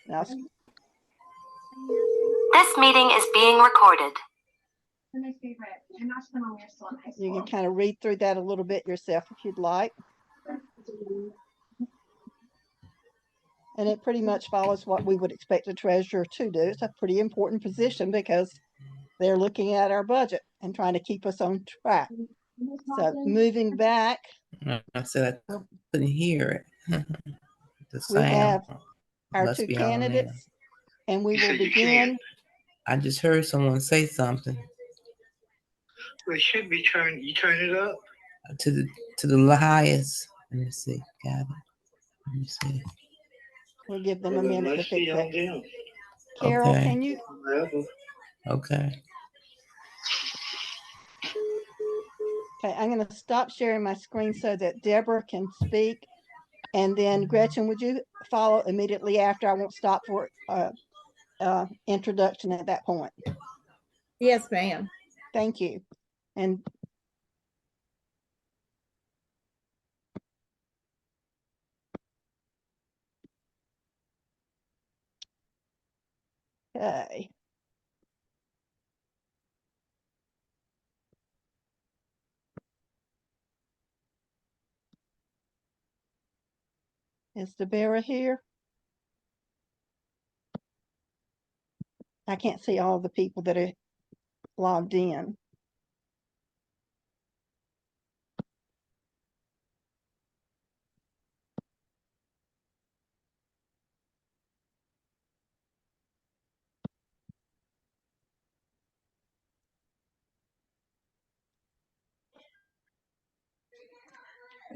Now, This meeting is being recorded. you can kind of read through that a little bit yourself if you'd like. And it pretty much follows what we would expect a treasurer to do. It's a pretty important position because they're looking at our budget and trying to keep us on track. So moving back. I said I couldn't hear it. The We have sound our must two be on there. candidates, and we will begin. I just heard someone say something. Well, it should be you turn it up to the highest. Let me see. Got it. Let me see. We'll give them a minute to fix it. it. Carol, Okay. can you? Okay. Okay, I'm going to stop sharing my screen so that Debera can speak. And then Gretchen, would you follow immediately after? I won't stop for introduction at that point. Yes, ma'am. Thank you. And okay. Is Debera here? I can't see all the people that are logged in.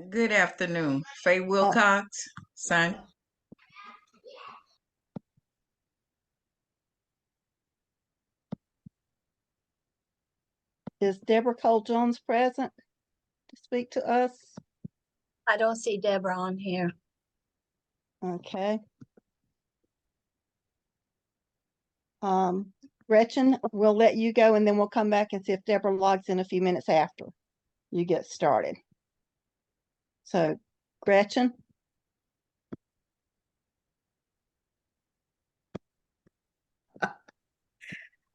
Good afternoon. Faye Wilcox, son. Is Debera Cole-Jones present to speak to us? I don't see Debera on here. Okay. Gretchen, we'll let you go and then we'll come back and see if Debera logs in a few minutes after you get started. So, Gretchen.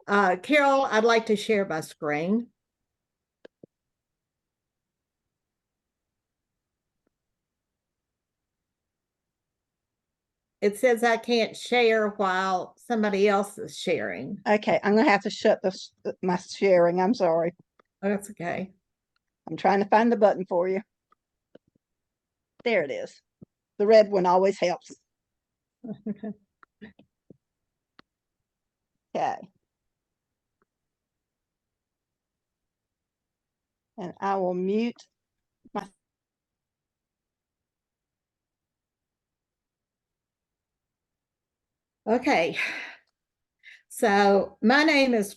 Carol, I'd like to share my screen. It says I can't share while somebody else is sharing. Okay, I'm going to have to shut my sharing. I'm sorry. Oh, that's okay. I'm trying to find the button for you. There it is. The red one always helps. Okay. And I will mute my. Okay. So my name is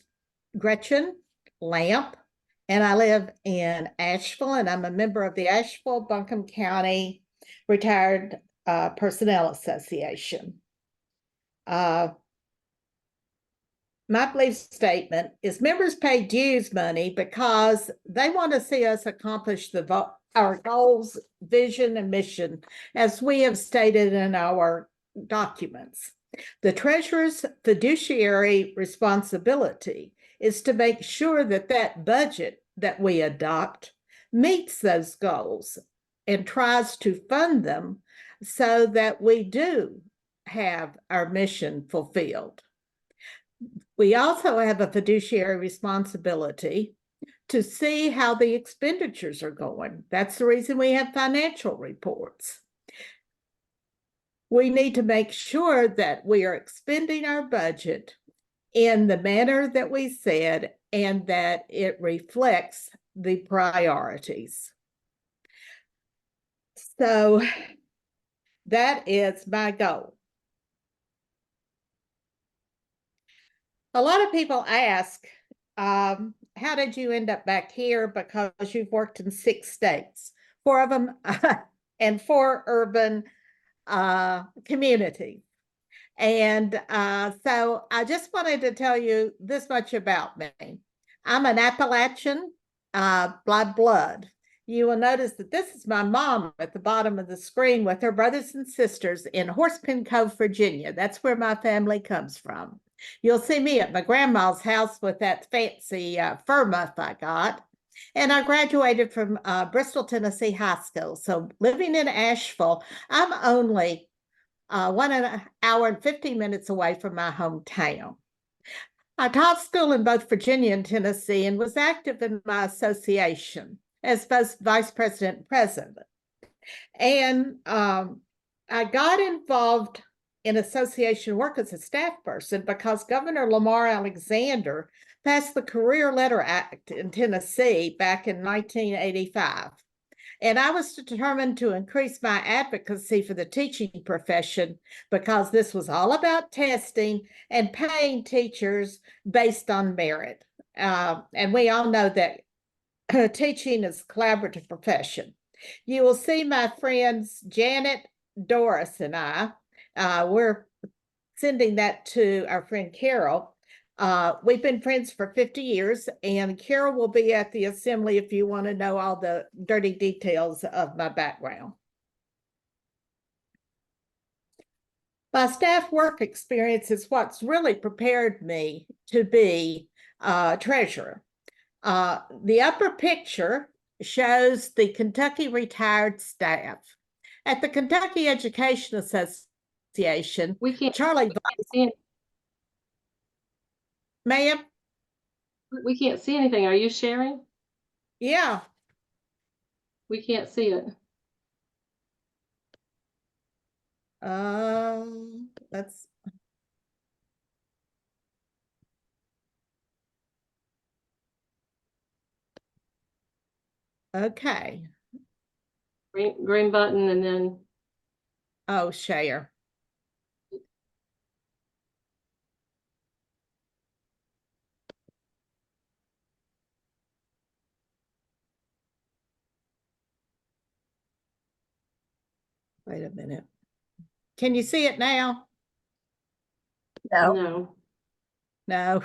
Gretchen Lampe, and I live in Asheville, and I'm a member of the Asheville-Buncombe County Retired Personnel Association. My belief statement is members pay dues money because they want to see us accomplish our goals, vision, and mission, as we have stated in our documents. The treasurer's fiduciary responsibility is to make sure that that budget that we adopt meets those goals and tries to fund them so that we do have our mission fulfilled. We also have a fiduciary responsibility to see how the expenditures are going. That's the reason we have financial reports. We need to make sure that we are expending our budget in the manner that we said and that it reflects the priorities. So that is my goal. A lot of people ask, how did you end up back here? Because you've worked in 6 states, 4 of them, and 4 urban communities. And so I just wanted to tell you this much about me. I'm an Appalachian by blood, You will notice that this is my mom at the bottom of the screen with her brothers and sisters in Horsepen Cove, Virginia. That's where my family comes from. You'll see me at my grandma's house with that fancy fur muff I got. And I graduated from Bristol, Tennessee High School. So living in Asheville, I'm only 1 hour and 15 minutes away from my hometown. I taught school in both Virginia and Tennessee and was active in my association as both vice president and president. And I got involved in association work as a staff person because Governor Lamar Alexander passed the Career Letter Act in Tennessee back in 1985. And I was determined to increase my advocacy for the teaching profession because this was all about testing and paying teachers based on merit. And we all know that teaching is a collaborative profession. You will see my friends Janet, Doris, and I. We're sending that to our friend Carol. We've been friends for 50 years, and Carol will be at the assembly if you want to know all the dirty details of my background. My staff work experience is what's really prepared me to be treasurer. The upper picture shows the Kentucky retired staff. At the Kentucky Education Association, Charlie, ma'am? We can't see anything. Are you sharing? Yeah. We can't see it. Let's. Okay. Green button and then. Oh, share. Wait a minute. Can you see it now? No. No. No.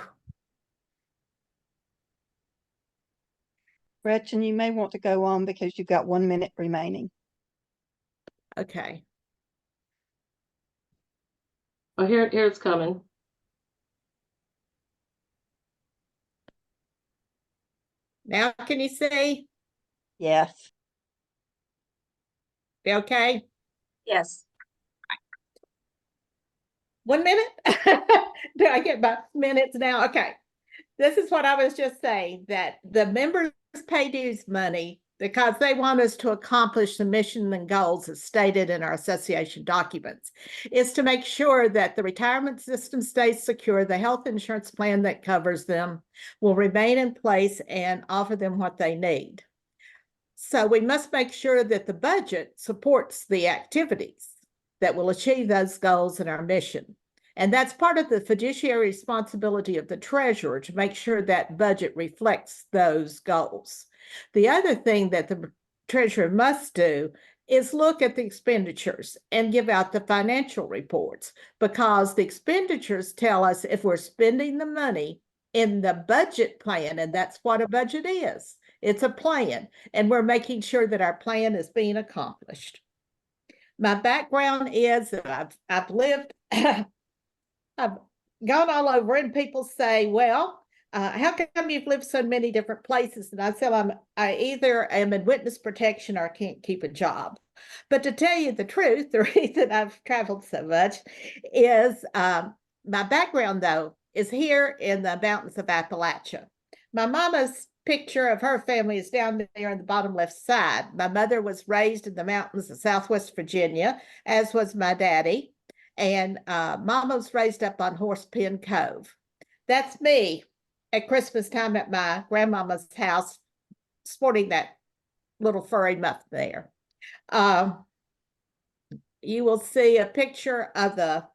Gretchen, you may want to go on because you've got 1 minute remaining. Okay. Oh, here it's coming. Now can you see? Yes. Okay. Yes. 1 minute? Do I get my minutes now? Okay. This is what I was just saying, that the members pay dues money because they want us to accomplish the mission and goals as stated in our association documents. Is to make sure that the retirement system stays secure, the health insurance plan that covers them will remain in place and offer them what they need. So we must make sure that the budget supports the activities that will achieve those goals in our mission. And that's part of the fiduciary responsibility of the treasurer to make sure that budget reflects those goals. The other thing that the treasurer must do is look at the expenditures and give out the financial reports, because the expenditures tell us if we're spending the money in the budget plan, and that's what a budget is. It's a plan, and we're making sure that our plan is being accomplished. My background is that I've lived, I've gone all over, and people say, well, how come you've lived so many different places? And I say, I either am in witness protection or I can't keep a job. But to tell you the truth, the reason I've traveled so much is my background, though, is here in the mountains of Appalachia. My mama's picture of her family is down there on the bottom left side. My mother was raised in the mountains of Southwest Virginia, as was my daddy. And Mama was raised up on Horsepen Cove. That's me at Christmas time at my grandmama's house, sporting that little furry muff there. You will see a picture of the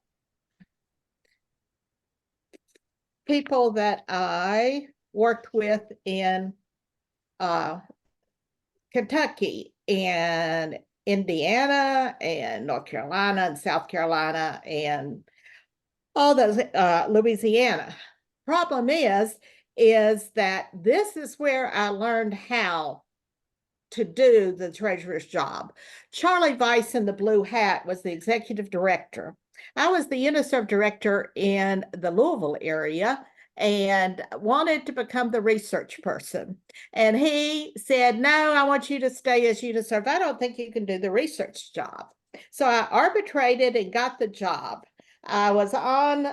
people that I worked with in Kentucky and Indiana and North Carolina and South Carolina and all those, Louisiana. Problem is that this is where I learned how to do the treasurer's job. Charlie Weiss in the blue hat was the executive director. I was the UNICEF director in the Louisville area and wanted to become the research person. And he said, no, I want you to stay as UNICEF. I don't think you can do the research job. So I arbitrated and got the job. I was on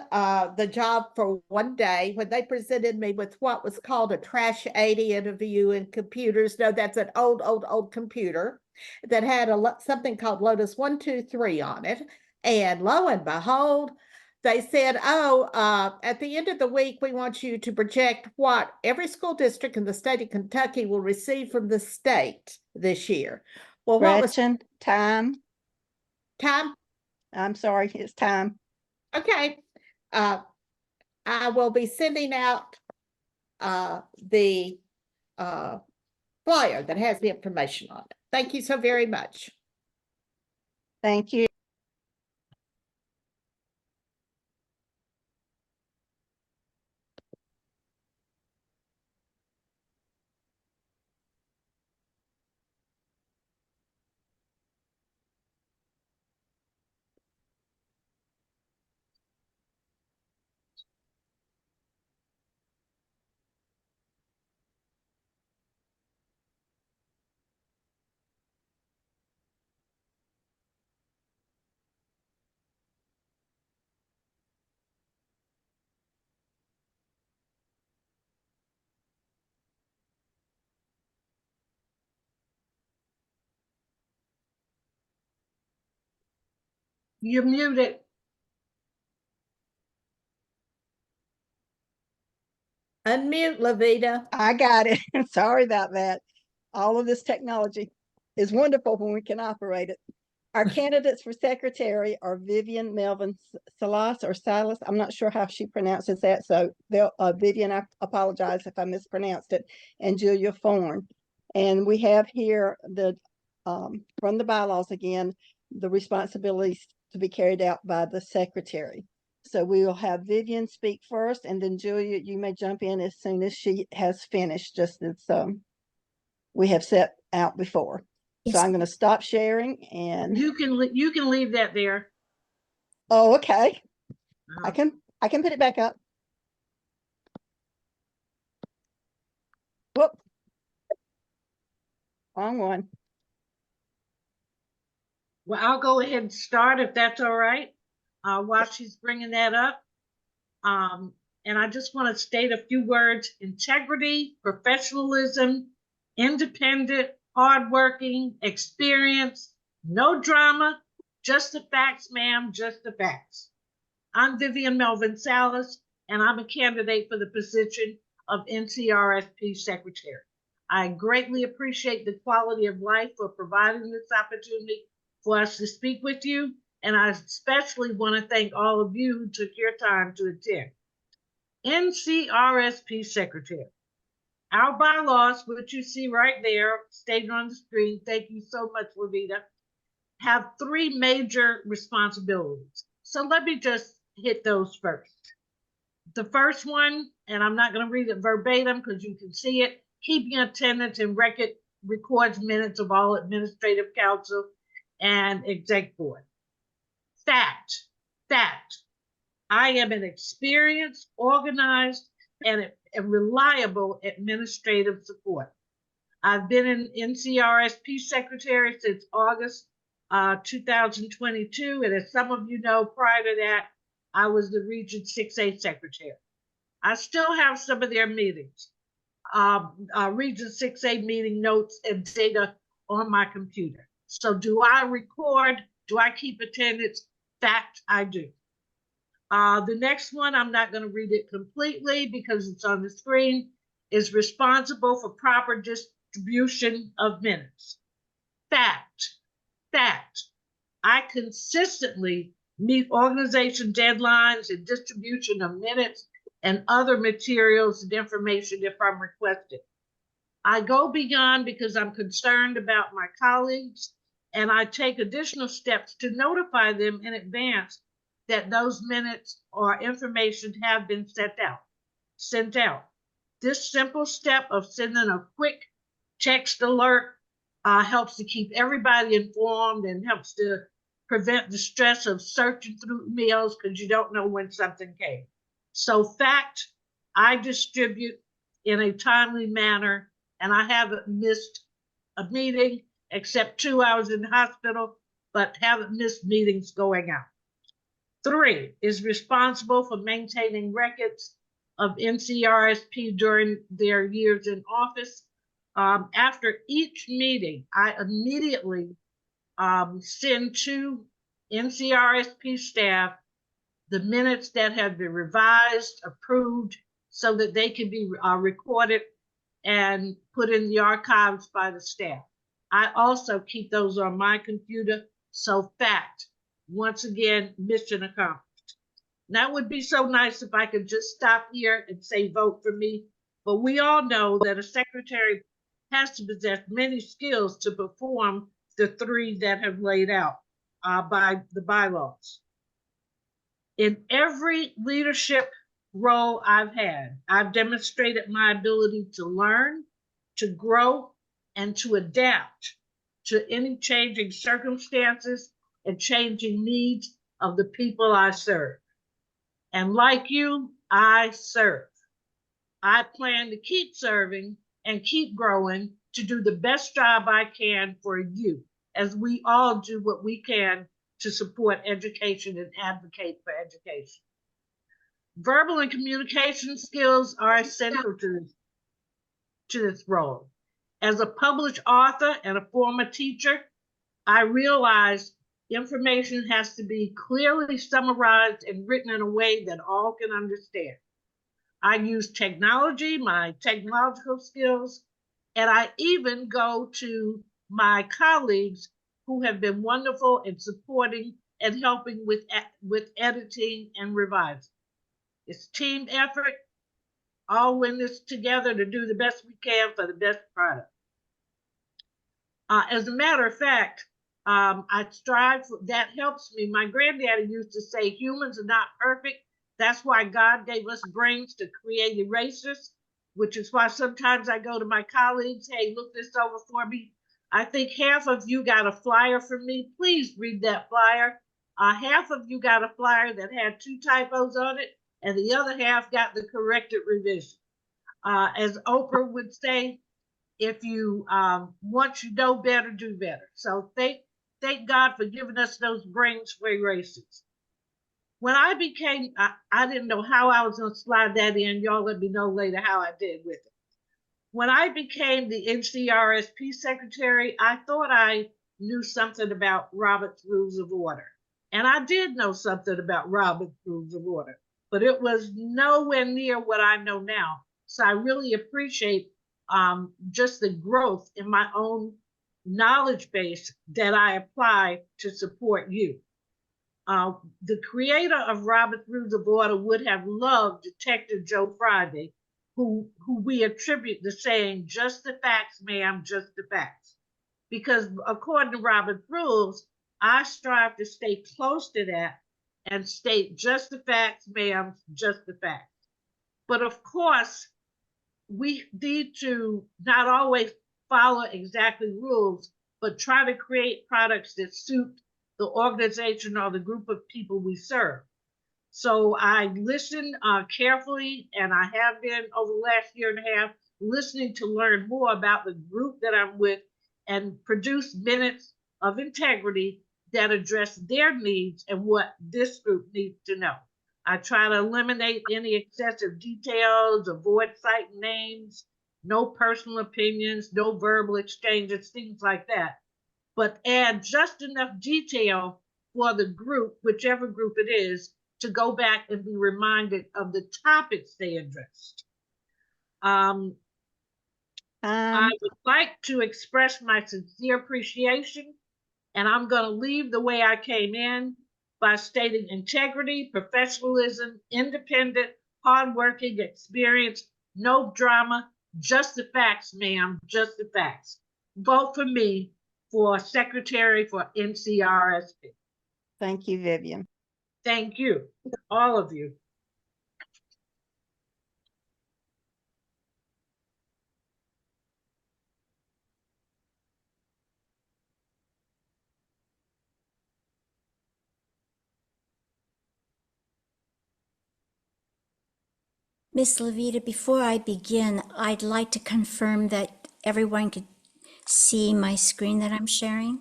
the job for one day when they presented me with what was called a Trash 80 interview in computers. No, that's an old computer that had something called Lotus 123 on it. And lo and behold, they said, at the end of the week, we want you to project what every school district in the state of Kentucky will receive from the state this year. Well, Gretchen, time. Time? I'm sorry, it's time. Okay. I will be sending out the flyer that has the information on it. Thank you so very much. Thank you. You're muted. Unmute, LaVeta. I got it. Sorry about that. All of this technology is wonderful when we can operate it. Our candidates for secretary are Vivian, Melvin, Salas or Salas. I'm not sure how she pronounces that. So Vivian, I apologize if I mispronounced it, and Julia Thorn. And we have here the from the bylaws again, the responsibilities to be carried out by the secretary. So we will have Vivian speak first, and then Julia, you may jump in as soon as she has finished, just as we have set out before. So I'm going to stop sharing, and You can leave that there. oh, okay. I can put it back up. Whoop. Wrong one. Well, I'll go ahead and start if that's all right. While she's bringing that up. And I just want to state a few words: integrity, professionalism, independent, hardworking, experience, no drama, just the facts, ma'am, just the facts. I'm Vivian Melvin Salas, and I'm a candidate for the position of NCRSP Secretary. I greatly appreciate the quality of life for providing this opportunity for us to speak with you, and I especially want to thank all of you who took your time to attend. NCRSP Secretary. Our bylaws, which you see right there, stated on the screen, thank you so much, LaVeta, have three major responsibilities. So let me just hit those first. The first one, and I'm not going to read it verbatim because you can see it, keeping attendance and records minutes of all administrative council and exec board. Fact. I am an experienced, organized, and reliable administrative support. I've been an NCRSP secretary since August 2022, and as some of you know, prior to that, I was the Region 6A secretary. I still have some of their meetings, Region 6A meeting notes and data on my computer. So do I record? Do I keep attendance? Fact, I do. The next one, I'm not going to read it completely because it's on the screen, is responsible for proper distribution of minutes. Fact. I consistently meet organization deadlines and distribution of minutes and other materials and information if I'm requested. I go beyond because I'm concerned about my colleagues, and I take additional steps to notify them in advance that those minutes or information have been sent out. This simple step of sending a quick text alert helps to keep everybody informed and helps to prevent the stress of searching through emails because you don't know when something came. So fact, I distribute in a timely manner, and I haven't missed a meeting except 2 hours in the hospital, but haven't missed meetings going out. 3, is responsible for maintaining records of NCRSP during their years in office. After each meeting, I immediately send to NCRSP staff the minutes that have been revised, approved, so that they can be recorded and put in the archives by the staff. I also keep those on my computer. So fact, once again, mission accomplished. That would be so nice if I could just stop here and say, vote for me. But we all know that a secretary has to possess many skills to perform the 3 that have laid out by the bylaws. In every leadership role I've had, I've demonstrated my ability to learn, to grow, and to adapt to any changing circumstances and changing needs of the people I serve. And like you, I serve. I plan to keep serving and keep growing to do the best job I can for you, as we all do what we can to support education and advocate for education. Verbal and communication skills are essential to this role. As a published author and a former teacher, I realize information has to be clearly summarized and written in a way that all can understand. I use technology, my technological skills, and I even go to my colleagues who have been wonderful in supporting and helping with editing and revising. It's team effort, all in this together to do the best we can for the best product. As a matter of fact, I strive for, that helps me. My granddaddy used to say, humans are not perfect. That's why God gave us brains to create erasers, which is why sometimes I go to my colleagues, hey, look this over for me. I think half of you got a flyer from me. Please read that flyer. Half of you got a flyer that had 2 typos on it, and the other half got the corrected revision. As Oprah would say, if you want you know better, do better. So thank God for giving us those brains for erasers. When I became, I didn't know how I was going to slide that in. Y'all let me know later how I did with it. When I became the NCRSP secretary, I thought I knew something about Robert's Rules of Order. And I did know something about Robert's Rules of Order, but it was nowhere near what I know now. So I really appreciate just the growth in my own knowledge base that I apply to support you. The creator of Robert's Rules of Order would have loved Detective Joe Friday, who we attribute the saying, just the facts, ma'am, just the facts. Because according to Robert's rules, I strive to stay close to that and state just the facts, ma'am, just the facts. But of course, we need to not always follow exactly rules, but try to create products that suit the organization or the group of people we serve. So I listen carefully, and I have been over the last year and a half listening to learn more about the group that I'm with and produce minutes of integrity that address their needs and what this group needs to know. I try to eliminate any excessive details, avoid citing names, no personal opinions, no verbal exchanges, things like that, but add just enough detail for the group, whichever group it is, to go back and be reminded of the topics they addressed. I would like to express my sincere appreciation, and I'm going to leave the way I came in by stating integrity, professionalism, independent, hardworking, experienced, no drama, just the facts, ma'am, just the facts. Vote for me for secretary for NCRSP. Thank you, Vivian. Thank you, all of you. Miss LaVeta, before I begin, I'd like to confirm that everyone could see my screen that I'm sharing.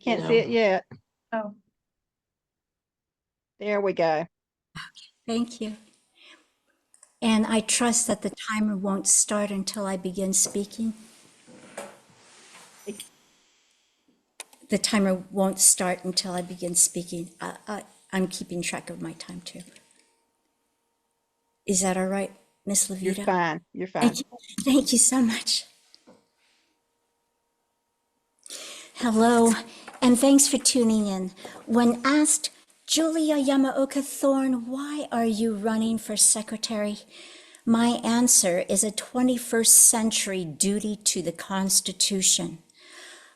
Can't see it yet. Oh, There we go. Thank you. And I trust that the timer won't start until I begin speaking. The timer won't start until I begin speaking. I'm keeping track of my time too. Is that all right, Miss LaVeta? You're fine. You're fine. Thank you. Thank you so much. Hello, and thanks for tuning in. When asked, Julia Yamaoka Thorn, why are you running for secretary? My answer is a 21st century duty to the Constitution.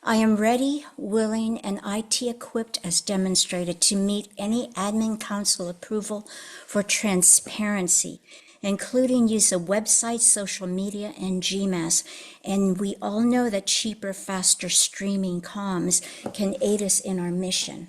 I am ready, willing, and IT equipped as demonstrated to meet any admin council approval for transparency, including use of websites, social media, and GMAS. And we all know that cheaper, faster streaming comms can aid us in our mission.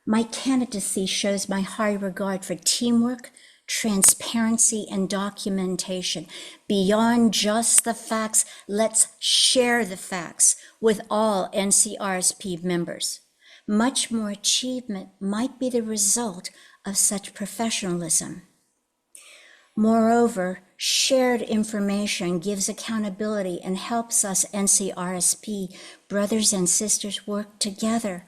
My candidacy shows my high regard for teamwork, transparency, and documentation. Beyond just the facts, let's share the facts with all NCRSP members. Much more achievement might be the result of such professionalism. Moreover, shared information gives accountability and helps us NCRSP brothers and sisters work together.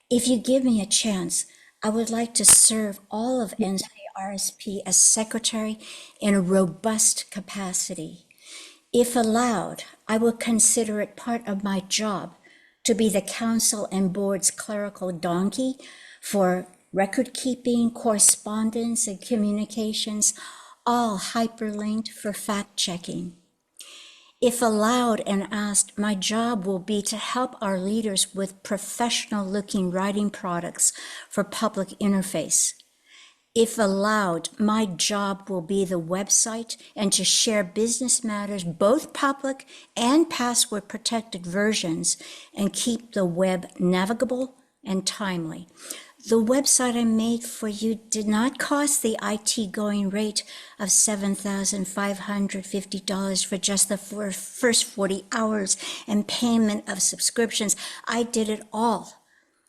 If you give me a chance, I would like to serve all of NCRSP as secretary in a robust capacity. If allowed, I will consider it part of my job to be the council and board's clerical donkey for record keeping, correspondence, and communications, all hyperlinked for fact checking. If allowed and asked, my job will be to help our leaders with professional looking writing products for public interface. If allowed, my job will be the website and to share business matters, both public and password protected versions, and keep the web navigable and timely. The website I made for you did not cost the IT going rate of $7,550 for just the first 40 hours and payment of subscriptions. I did it all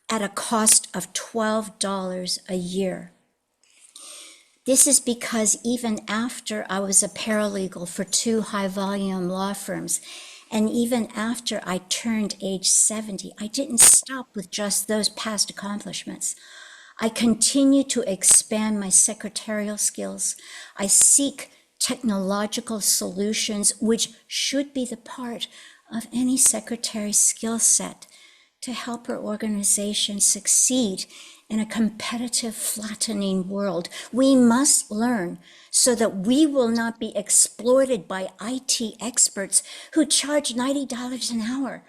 at a cost of $12 a year. This is because even after I was a paralegal for 2 high-volume law firms, and even after I turned age 70, I didn't stop with just those past accomplishments. I continue to expand my secretarial skills. I seek technological solutions, which should be the part of any secretary's skill set to help her organization succeed in a competitive, flattening world. We must learn so that we will not be exploited by IT experts who charge $90 an hour.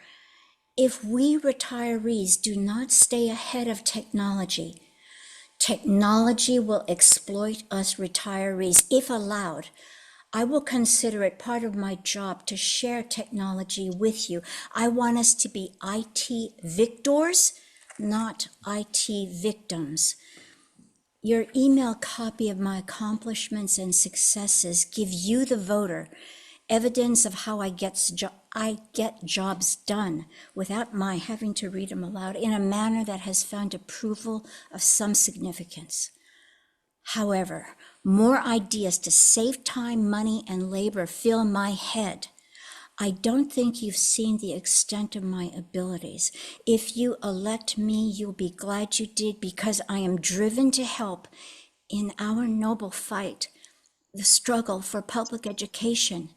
If we retirees do not stay ahead of technology, technology will exploit us retirees. If allowed, I will consider it part of my job to share technology with you. I want us to be IT victors, not IT victims. Your email copy of my accomplishments and successes give you, the voter, evidence of how I get jobs done without my having to read them aloud in a manner that has found approval of some significance. However, more ideas to save time, money, and labor fill my head. I don't think you've seen the extent of my abilities. If you elect me, you'll be glad you did, because I am driven to help in our noble fight, the struggle for public education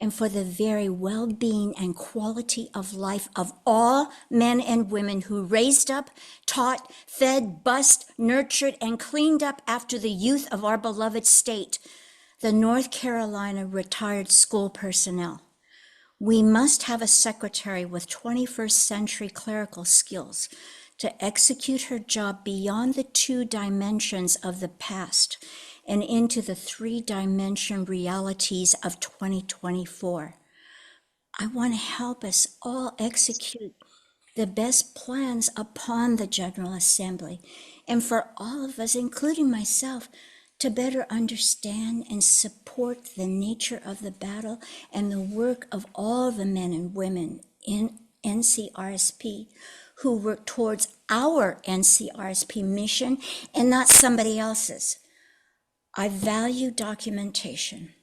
and for the very well-being and quality of life of all men and women who raised up, taught, fed, bused, nurtured, and cleaned up after the youth of our beloved state, the North Carolina retired school personnel. We must have a secretary with 21st century clerical skills to execute her job beyond the 2 dimensions of the past and into the 3-dimension realities of 2024. I want to help us all execute the best plans upon the General Assembly, and for all of us, including myself, to better understand and support the nature of the battle and the work of all the men and women in NCRSP who work towards our NCRSP mission and not somebody else's. I value documentation.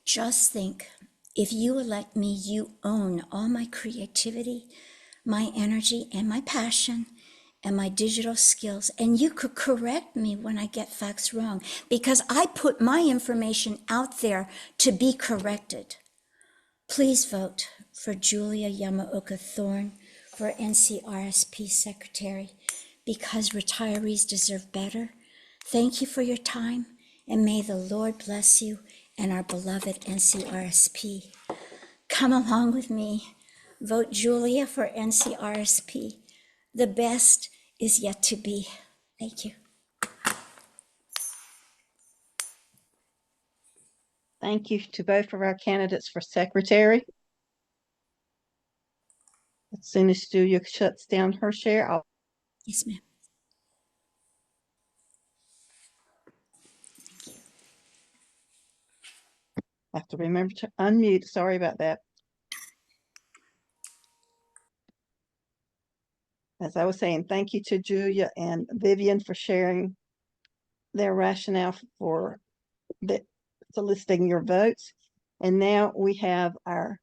Just think, if you elect me, you own all my creativity, my energy, and my passion, and my digital skills, and you could correct me when I get facts wrong, because I put my information out there to be corrected. Please vote for Julia Yamaoka Thorn for NCRSP Secretary, because retirees deserve better. Thank you for your time, and may the Lord bless you and our beloved NCRSP. Come along with me. Vote Julia for NCRSP. The best is yet to be. Thank you. Thank you to both of our candidates for secretary. As soon as Julia shuts down her share, I'll Yes, ma'am. have to remember to unmute. Sorry about that. As I was saying, thank you to Julia and Vivian for sharing their rationale for soliciting your votes. And now we have our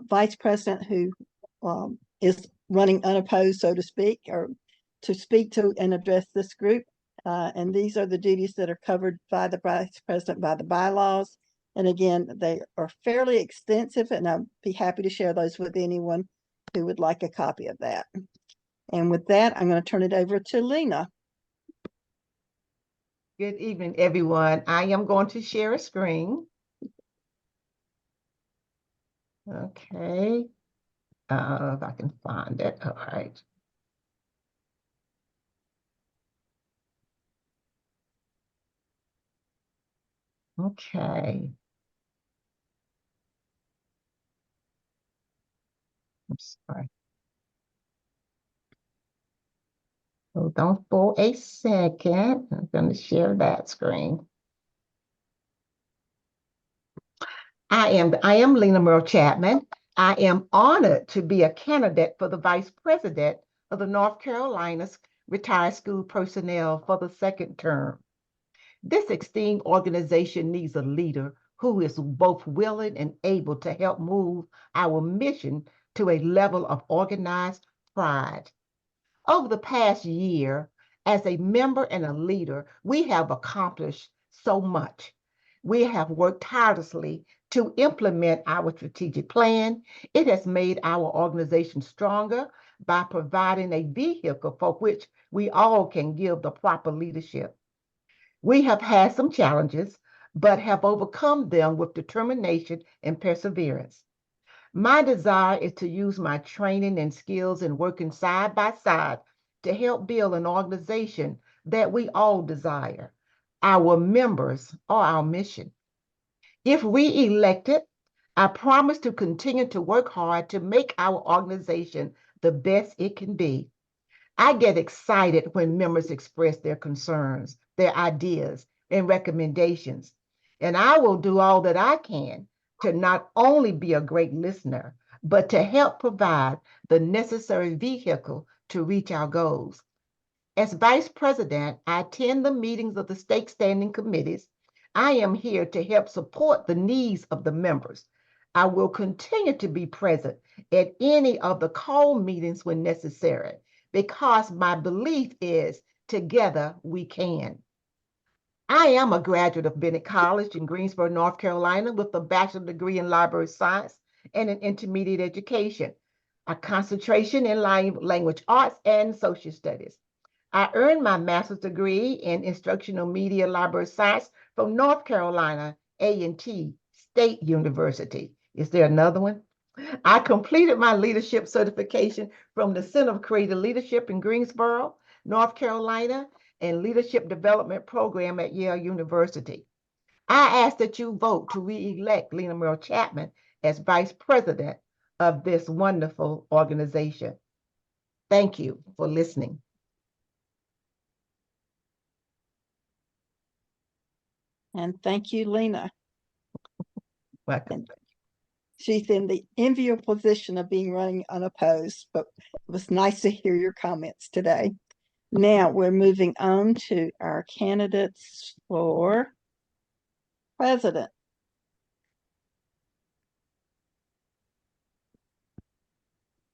vice president who is running unopposed, so to speak, or to speak to and address this group. And these are the duties that are covered by the vice president by the bylaws. And again, they are fairly extensive, and I'll be happy to share those with anyone who would like a copy of that. And with that, I'm going to turn it over to Lena. Good evening, everyone. I am going to share a screen. Okay. If I can find it. All right. Okay. I'm sorry. Hold on for a second. I'm going to share that screen. I am Lena Murrill-Chapman. I am honored to be a candidate for the vice president of the North Carolina Retired School Personnel for the second term. This esteemed organization needs a leader who is both willing and able to help move our mission to a level of organized pride. Over the past year, as a member and a leader, we have accomplished so much. We have worked tirelessly to implement our strategic plan. It has made our organization stronger by providing a vehicle for which we all can give the proper leadership. We have had some challenges, but have overcome them with determination and perseverance. My desire is to use my training and skills in working side by side to help build an organization that we all desire. Our members are our mission. If we elected, I promise to continue to work hard to make our organization the best it can be. I get excited when members express their concerns, their ideas, and recommendations, and I will do all that I can to not only be a great listener, but to help provide the necessary vehicle to reach our goals. As Vice President, I attend the meetings of the state standing committees. I am here to help support the needs of the members. I will continue to be present at any of the call meetings when necessary, because my belief is together we can. I am a graduate of Bennett College in Greensboro, North Carolina, with a bachelor's degree in library science and an intermediate education, a concentration in language arts and social studies. I earned my master's degree in instructional media library science from North Carolina A&T State University. Is there another one? I completed my leadership certification from the Center for Creative Leadership in Greensboro, North Carolina, and Leadership Development Program at Yale University. I ask that you vote to re-elect Lena Murrill-Chapman as Vice President of this wonderful organization. Thank you for listening. And thank you, Lena. Welcome. She's in the enviable position of being running unopposed, but it was nice to hear your comments today. Now we're moving on to our candidates for president.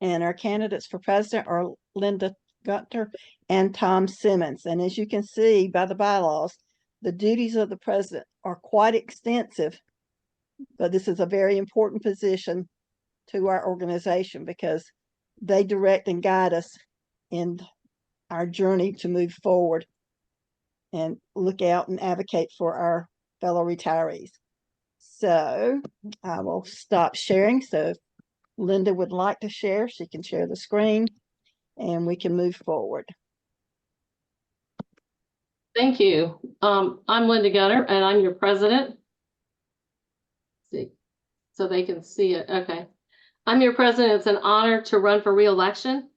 And our candidates for president are Linda Gunter and Tom Simmons. And as you can see by the bylaws, the duties of the president are quite extensive, but this is a very important position to our organization because they direct and guide us in our journey to move forward and look out and advocate for our fellow retirees. So I will stop sharing. So if Linda would like to share, she can share the screen and we can move forward. Thank you. I'm Linda Gunter and I'm your president. Let's see, so they can see it. Okay. I'm your president. It's an honor to run for re-election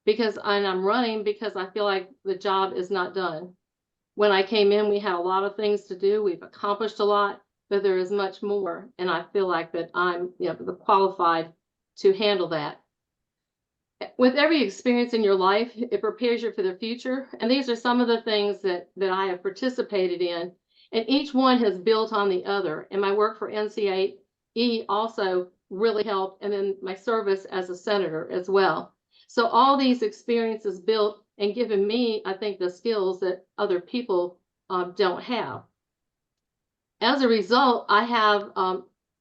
because I'm running because I feel like the job is not done. When I came in, we had a lot of things to do. We've accomplished a lot, but there is much more. And I feel like that I'm qualified to handle that. With every experience in your life, it prepares you for the future. And these are some of the things that I have participated in. And each one has built on the other. And my work for NCAE also really helped. And then my service as a senator as well. So all these experiences built and given me, I think, the skills that other people don't have. As a result, I have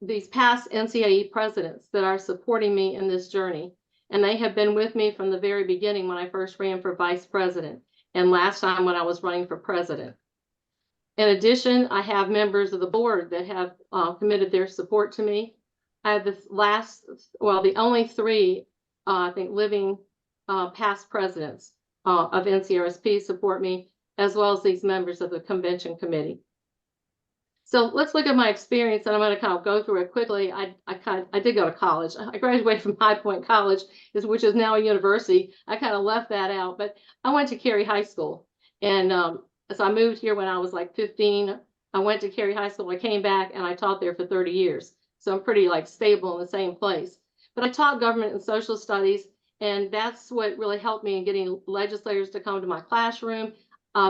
these past NCAE presidents that are supporting me in this journey. And they have been with me from the very beginning when I first ran for vice president and last time when I was running for president. In addition, I have members of the board that have committed their support to me. I have the only three, I think, living past presidents of NCRSP support me, as well as these members of the convention committee. So let's look at my experience, and I'm going to kind of go through it quickly. I did go to college. I graduated from High Point College, which is now a university. I kind of left that out, but I went to Cary High School, and so I moved here when I was like 15. I went to Cary High School. I came back, and I taught there for 30 years. So I'm pretty stable in the same place. But I taught government and social studies, and that's what really helped me in getting legislators to come to my classroom.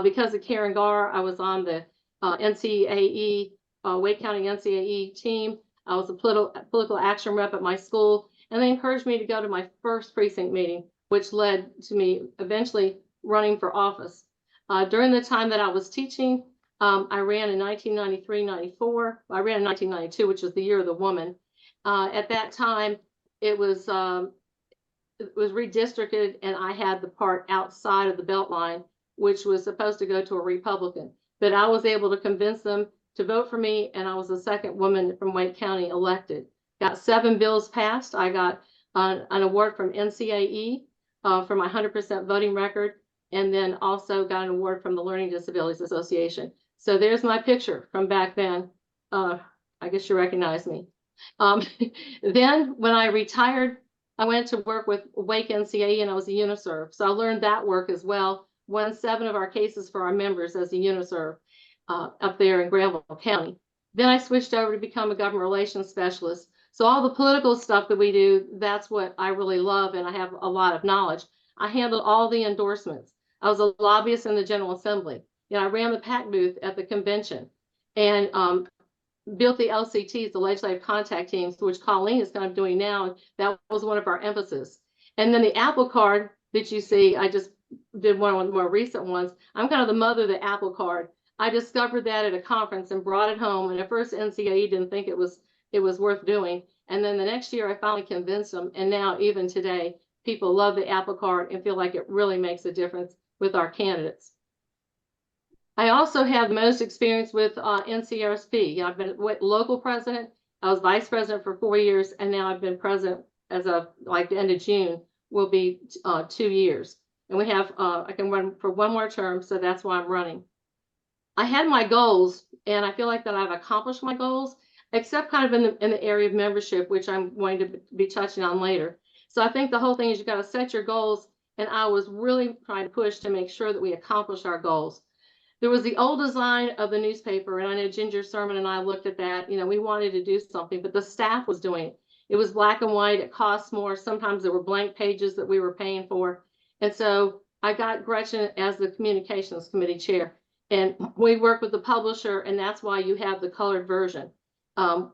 Because of Karen Garr, I was on the NCAE, Wake County NCAE team. I was a political action rep at my school, and they encouraged me to go to my first precinct meeting, which led to me eventually running for office. During the time that I was teaching, I ran in 1993-94. I ran in 1992, which was the year of the woman. At that time, it was redistricted, and I had the part outside of the Beltline, which was supposed to go to a Republican. But I was able to convince them to vote for me, and I was the second woman from Wake County elected. Got 7 bills passed. I got an award from NCAE for my 100% voting record, and then also got an award from the Learning Disabilities Association. So there's my picture from back then. I guess you recognize me. Then when I retired, I went to work with Wake NCAE, and I was a UniServ. So I learned that work as well. Won 7 of our cases for our members as a UniServ up there in Granville County. Then I switched over to become a government relations specialist. So all the political stuff that we do, that's what I really love, and I have a lot of knowledge. I handled all the endorsements. I was a lobbyist in the General Assembly. I ran the PAC booth at the convention and built the LCTs, the legislative contact teams, which Colleen is kind of doing now. And that was one of our emphasis. And then the Apple Card that you see, I just did one of the more recent ones. I'm kind of the mother of the Apple Card. I discovered that at a conference and brought it home. And at first NCAE didn't think it was worth doing. And then the next year I finally convinced them. And now even today, people love the Apple Card and feel like it really makes a difference with our candidates. I also have the most experience with NCRSP. I've been local president. I was vice president for 4 years, and now I've been president as of the end of June will be 2 years. And we have, I can run for 1 more term, so that's why I'm running. I had my goals, and I feel like that I've accomplished my goals, except kind of in the area of membership, which I'm going to be touching on later. So I think the whole thing is you got to set your goals, and I was really trying to push to make sure that we accomplish our goals. There was the old design of the newspaper, and I know Ginger Sermon and I looked at that. We wanted to do something, but the staff was doing it. It was black and white. It cost more. Sometimes there were blank pages that we were paying for. And so I got Gretchen as the communications committee chair, and we worked with the publisher, and that's why you have the colored version.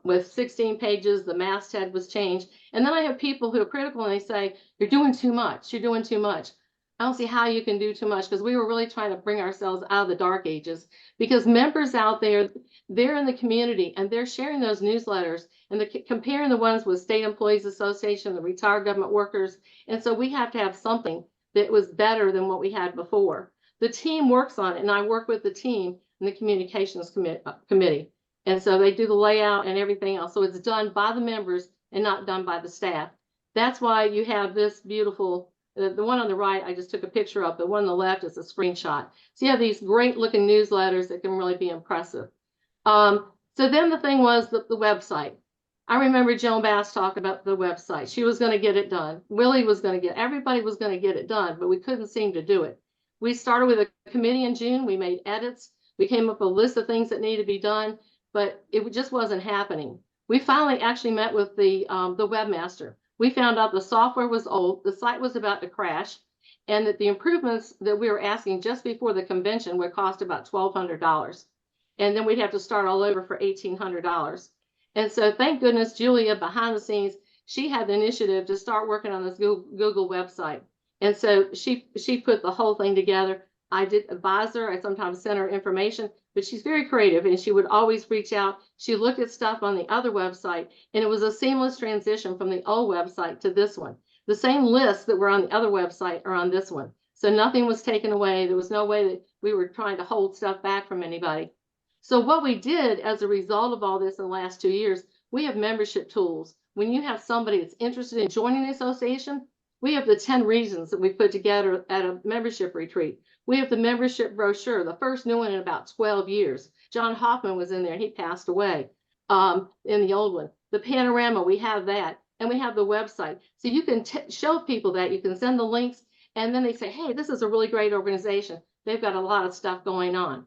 With 16 pages, the masthead was changed. And then I have people who are critical and they say, you're doing too much. You're doing too much. I don't see how you can do too much, because we were really trying to bring ourselves out of the dark ages, because members out there, they're in the community and they're sharing those newsletters and comparing the ones with State Employees Association, the retired government workers. And so we have to have something that was better than what we had before. The team works on it, and I work with the team in the communications committee. And so they do the layout and everything else. So it's done by the members and not done by the staff. That's why you have this beautiful, the one on the right, I just took a picture of. The one on the left is a screenshot. So you have these great looking newsletters that can really be impressive. So then the thing was the website. I remember Joan Bass talking about the website. She was going to get it done. Willie was going to get, everybody was going to get it done, but we couldn't seem to do it. We started with a committee in June. We made edits. We came up with a list of things that needed to be done, but it just wasn't happening. We finally actually met with the webmaster. We found out the software was old, the site was about to crash, and that the improvements that we were asking just before the convention would cost about $1,200. And then we'd have to start all over for $1,800. And so thank goodness Julia, behind the scenes, she had the initiative to start working on this Google website. And so she put the whole thing together. I did advise her. I sometimes sent her information, but she's very creative and she would always reach out. She looked at stuff on the other website, and it was a seamless transition from the old website to this one. The same lists that were on the other website are on this one. So nothing was taken away. There was no way that we were trying to hold stuff back from anybody. So what we did as a result of all this in the last 2 years, we have membership tools. When you have somebody that's interested in joining the association, we have the 10 reasons that we put together at a membership retreat. We have the membership brochure, the first new one in about 12 years. John Hoffman was in there, and he passed away in the old one. The panorama, we have that, and we have the website. So you can show people that, you can send the links, and then they say, hey, this is a really great organization. They've got a lot of stuff going on.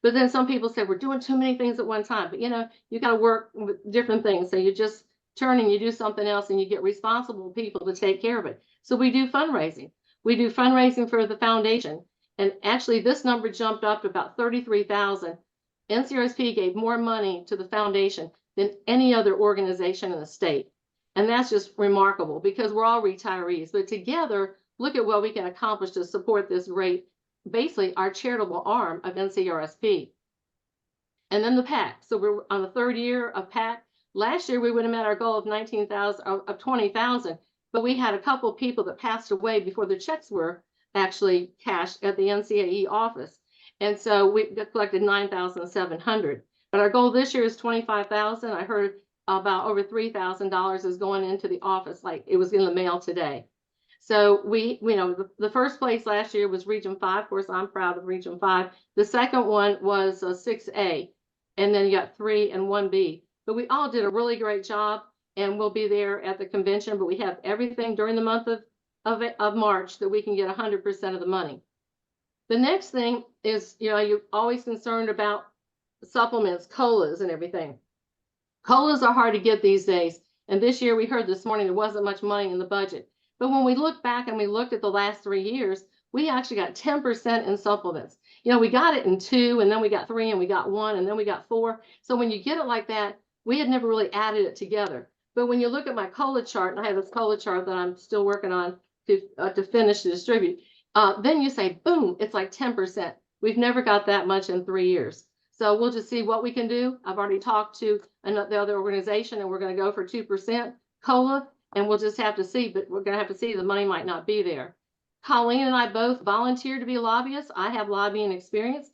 But then some people say, we're doing too many things at one time. But you got to work with different things. So you just turn and you do something else, and you get responsible people to take care of it. So we do fundraising. We do fundraising for the foundation. And actually this number jumped up to about 33,000. NCRSP gave more money to the foundation than any other organization in the state. And that's just remarkable, because we're all retirees, but together, look at what we can accomplish to support this great, basically our charitable arm of NCRSP. And then the PAC. So we're on the third year of PAC. Last year, we would have met our goal of 19,000, of 20,000, but we had a couple of people that passed away before their checks were actually cashed at the NCAE office. And so we collected 9,700. But our goal this year is 25,000. I heard about over $3,000 is going into the office, like it was in the mail today. So the first place last year was Region 5. Of course, I'm proud of Region 5. The second one was 6A, and then you got 3 and 1B. But we all did a really great job, and we'll be there at the convention. But we have everything during the month of March that we can get 100% of the money. The next thing is, you're always concerned about supplements, COLAs and everything. COLAs are hard to get these days. And this year we heard this morning there wasn't much money in the budget. But when we look back and we looked at the last 3 years, we actually got 10% in supplements. We got it in 2, and then we got 3, and we got 1, and then we got 4. So when you get it like that, we had never really added it together. But when you look at my COLA chart, and I have this COLA chart that I'm still working on to finish to distribute, then you say, boom, it's like 10%. We've never got that much in 3 years. So we'll just see what we can do. I've already talked to the other organization, and we're going to go for 2% COLA, and we'll just have to see. But we're going to have to see. The money might not be there. Colleen and I both volunteered to be lobbyists. I have lobbying experience.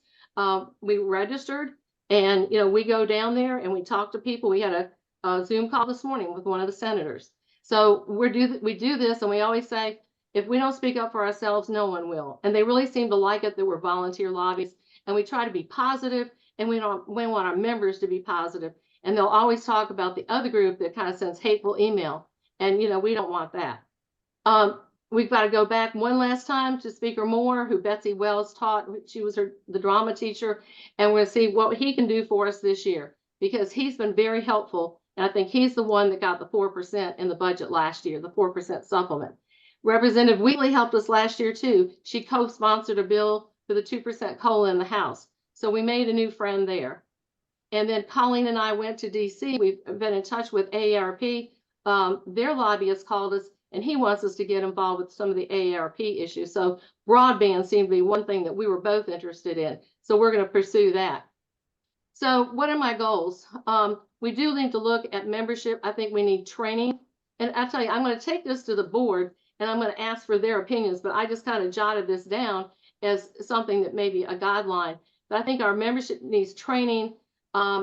We registered, and we go down there and we talk to people. We had a Zoom call this morning with one of the senators. So we do this, and we always say, if we don't speak up for ourselves, no one will. And they really seem to like it that we're volunteer lobbyists, and we try to be positive, and we want our members to be positive. And they'll always talk about the other group that kind of sends hateful email, and we don't want that. we've got to go back one last time to Speaker Moore, who Betsy Wells taught. She was the drama teacher, and we're going to see what he can do for us this year, because he's been very helpful. And I think he's the one that got the 4% in the budget last year, the 4% supplement. Representative Wheatley helped us last year too. She co-sponsored a bill for the 2% COLA in the House. So we made a new friend there. And then Colleen and I went to DC. We've been in touch with AARP. Their lobbyist called us, and he wants us to get involved with some of the AARP issues. So broadband seemed to be one thing that we were both interested in. So we're going to pursue that. So what are my goals? We do need to look at membership. I think we need training. And I tell you, I'm going to take this to the board and I'm going to ask for their opinions, but I just kind of jotted this down as something that may be a guideline. But I think our membership needs training,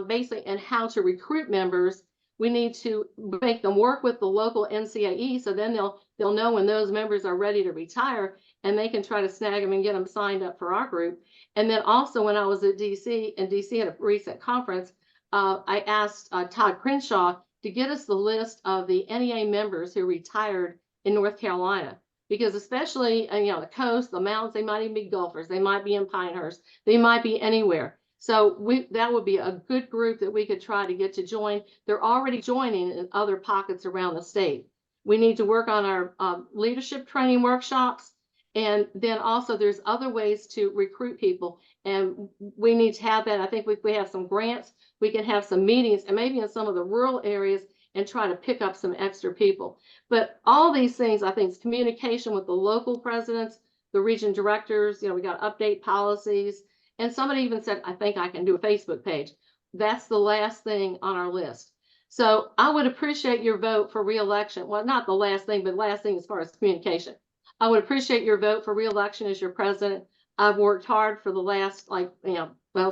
basically, and how to recruit members. We need to make them work with the local NCAE, so then they'll know when those members are ready to retire, and they can try to snag them and get them signed up for our group. And then also, when I was at DC, and DC had a recent conference, I asked Todd Crenshaw to get us the list of the NEA members who retired in North Carolina, because especially the coast, the mountains, they might even be golfers, they might be in Pinehurst, they might be anywhere. So that would be a good group that we could try to get to join. They're already joining in other pockets around the state. We need to work on our leadership training workshops. And then also there's other ways to recruit people. And we need to have that. I think if we have some grants, we can have some meetings, and maybe in some of the rural areas, and try to pick up some extra people. But all these things, I think, is communication with the local presidents, the region directors. We got to update policies. And somebody even said, I think I can do a Facebook page. That's the last thing on our list. So I would appreciate your vote for reelection. Well, not the last thing, but last thing as far as communication. I would appreciate your vote for reelection as your president. I've worked hard for the last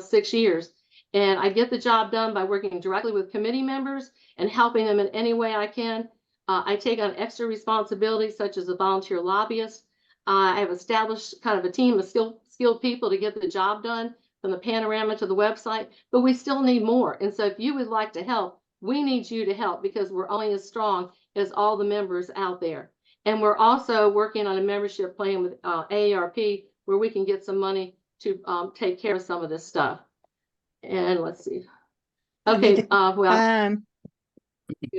6 years. And I get the job done by working directly with committee members and helping them in any way I can. I take on extra responsibilities, such as a volunteer lobbyist. I have established kind of a team of skilled people to get the job done, from the panorama to the website, but we still need more. And so if you would like to help, we need you to help, because we're only as strong as all the members out there. And we're also working on a membership plan with AARP, where we can get some money to take care of some of this stuff. And let's see. Okay, well,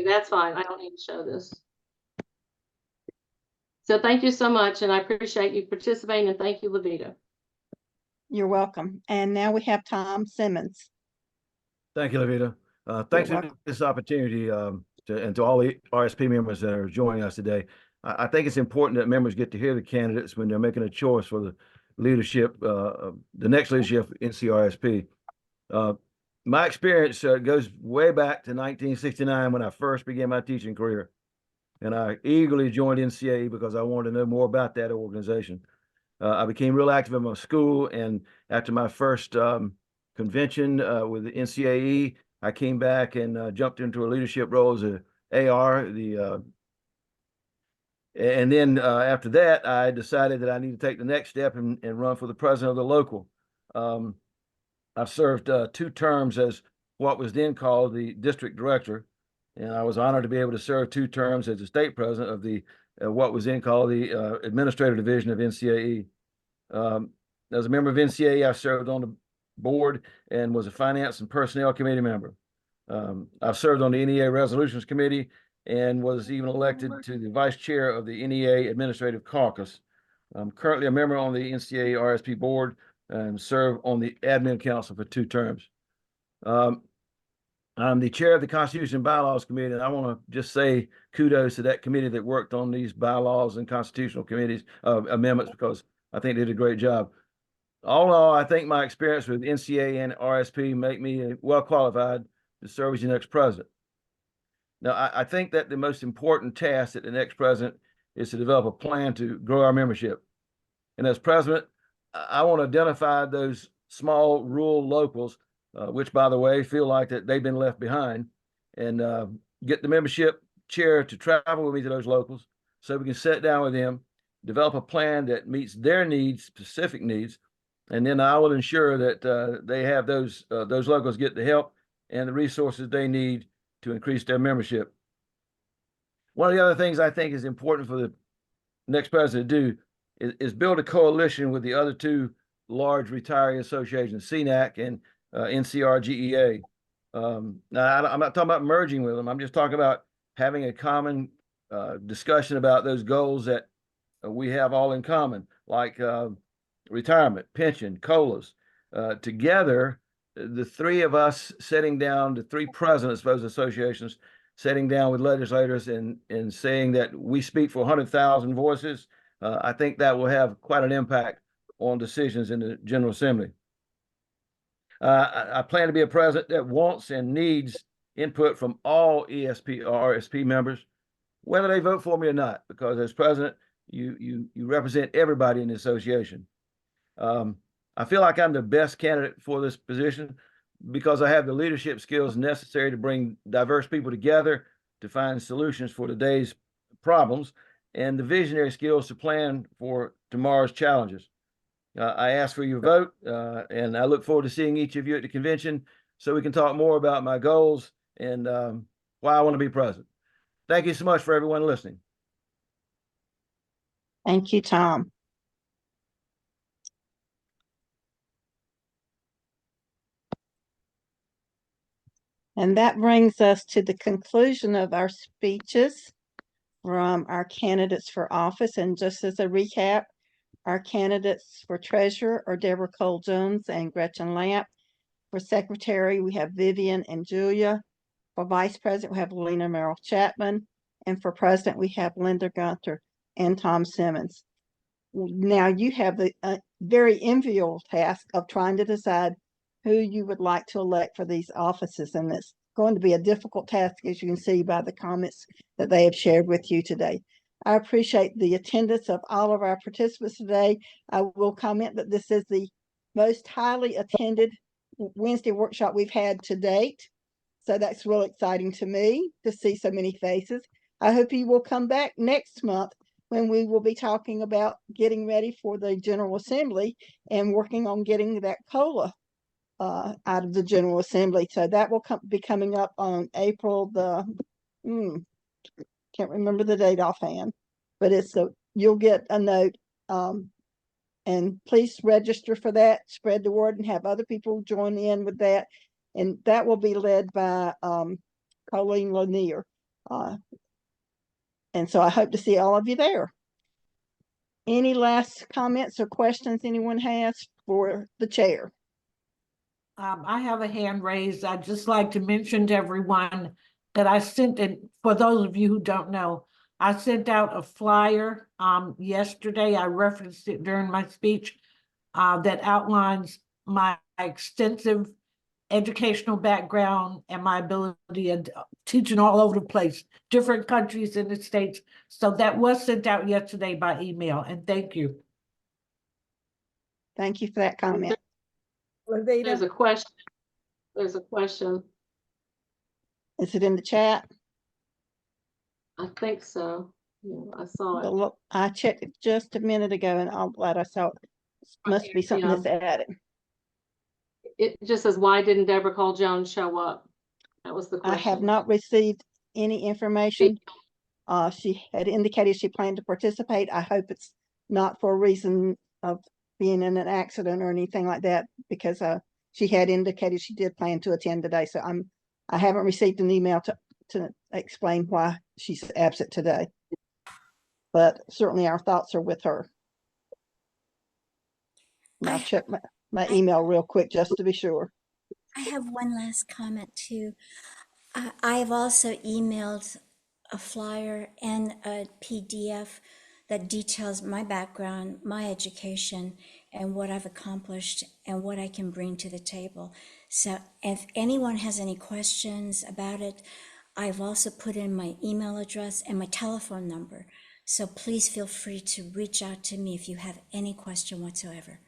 that's fine. I don't need to show this. So thank you so much, and I appreciate you participating, and thank you, LaVeta. You're welcome. And now we have Tom Simmons. Thank you, LaVeta. Thanks for this opportunity and to all the RSP members that are joining us today. I think it's important that members get to hear the candidates when they're making a choice for the leadership, the next leadership of NCRSP. My experience goes way back to 1969 when I first began my teaching career. And I eagerly joined NCAE because I wanted to know more about that organization. I became real active in my school, and after my first convention with the NCAE, I came back and jumped into a leadership role as an AR. And then after that, I decided that I need to take the next step and run for the president of the local. I've served 2 terms as what was then called the district director, and I was honored to be able to serve 2 terms as the state president of the what was then called the administrative division of NCAE. As a member of NCAE, I served on the board and was a finance and personnel committee member. I've served on the NEA resolutions committee and was even elected to the vice chair of the NEA administrative caucus. I'm currently a member on the NCAE RSP board and serve on the admin council for 2 terms. I'm the chair of the Constitution and Bylaws Committee, and I want to just say kudos to that committee that worked on these bylaws and constitutional committees amendments, because I think they did a great job. All in all, I think my experience with NCAA and RSP make me well qualified to serve as the next president. Now, I think that the most important task that the next president is to develop a plan to grow our membership. And as president, I want to identify those small rural locals, which, by the way, feel like that they've been left behind, and get the membership chair to travel with me to those locals so we can sit down with them, develop a plan that meets their needs, specific needs, and then I will ensure that they have those locals get the help and the resources they need to increase their membership. One of the other things I think is important for the next president do is build a coalition with the other two large retiree associations, CNAC and NCRGEA. Now, I'm not talking about merging with them. I'm just talking about having a common discussion about those goals that we have all in common, like retirement, pension, COLAs. Together, the three of us sitting down, the three presidents of those associations, sitting down with legislators and saying that we speak for 100,000 voices, I think that will have quite an impact on decisions in the General Assembly. I plan to be a president that wants and needs input from all ESP or RSP members, whether they vote for me or not, because as president, you represent everybody in the association. I feel like I'm the best candidate for this position because I have the leadership skills necessary to bring diverse people together to find solutions for today's problems and the visionary skills to plan for tomorrow's challenges. I ask for your vote, and I look forward to seeing each of you at the convention so we can talk more about my goals and why I want to be president. Thank you so much for everyone listening. Thank you, Tom. And that brings us to the conclusion of our speeches from our candidates for office. And just as a recap, our candidates for treasurer are Debera Cole-Jones and Gretchen Lampe. For secretary, we have Vivian and Julia. For vice president, we have Lena Murrill-Chapman. And for president, we have Linda Gunter and Tom Simmons. Now you have the very enviable task of trying to decide who you would like to elect for these offices. And it's going to be a difficult task, as you can see by the comments that they have shared with you today. I appreciate the attendance of all of our participants today. I will comment that this is the most highly attended Wednesday workshop we've had to date. So that's real exciting to me to see so many faces. I hope you will come back next month when we will be talking about getting ready for the General Assembly and working on getting that COLA out of the General Assembly. So that will be coming up on April the, can't remember the date offhand, but you'll get a note. And please register for that, spread the word, and have other people join in with that. And that will be led by Colleen Lanier. And so I hope to see all of you there. Any last comments or questions anyone has for the chair? I have a hand raised. I'd just like to mention to everyone that I sent in, for those of you who don't know, I sent out a flyer yesterday. I referenced it during my speech that outlines my extensive educational background and my ability of teaching all over the place, different countries in the States. So that was sent out yesterday by email, and thank you. Thank you for that comment. LaVeta? There's a question. There's a question. Is it in the chat? I think so. Yeah, I saw it. I checked it just a minute ago, and I'm glad I saw it. Must be something that's added. It just says, why didn't Debera Cole-Jones show up? That was the question. I have not received any information. She had indicated she planned to participate. I hope it's not for a reason of being in an accident or anything like that, because she had indicated she did plan to attend today. So I haven't received an email to explain why she's absent today. But certainly our thoughts are with her. And I'll check my email real quick just to be sure. I have one last comment too. I have also emailed a flyer and a PDF that details my background, my education, and what I've accomplished and what I can bring to the table. So if anyone has any questions about it, I've also put in my email address and my telephone number. So please feel free to reach out to me if you have any question whatsoever.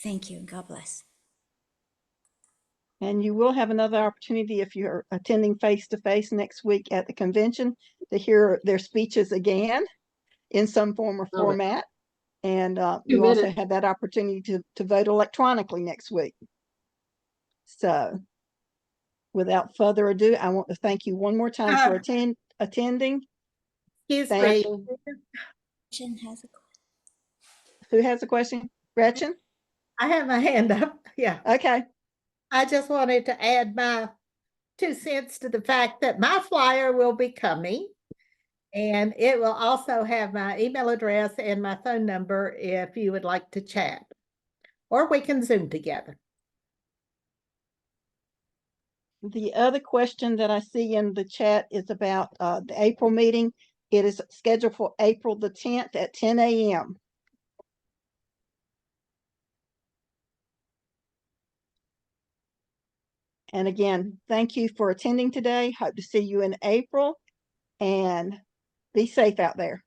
Thank you and God bless. And you will have another opportunity if you're attending face-to-face next week at the convention to hear their speeches again in some form or format. And you also have that opportunity to vote electronically next week. So without further ado, I want to thank you one more time for attending. Excuse me. Gretchen has a Who has a question? Gretchen? I have my hand up. Yeah. Okay. I just wanted to add my 2 cents to the fact that my flyer will be coming. And it will also have my email address and my phone number if you would like to chat. Or we can Zoom together. The other question that I see in the chat is about the April meeting. It is scheduled for April the 10th at 10 a.m. And again, thank you for attending today. Hope to see you in April, and be safe out there.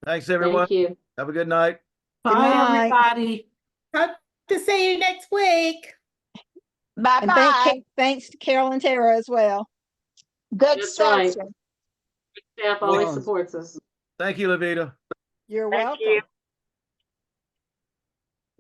Thanks, everyone. Thank you. Have a good night. Good night. everybody. Hope to see you next week. And Bye-bye. thanks to Carol and Tara as well. Good That's right. session. Staff always supports us. Thank you, LaVeta. You're Thank welcome. you.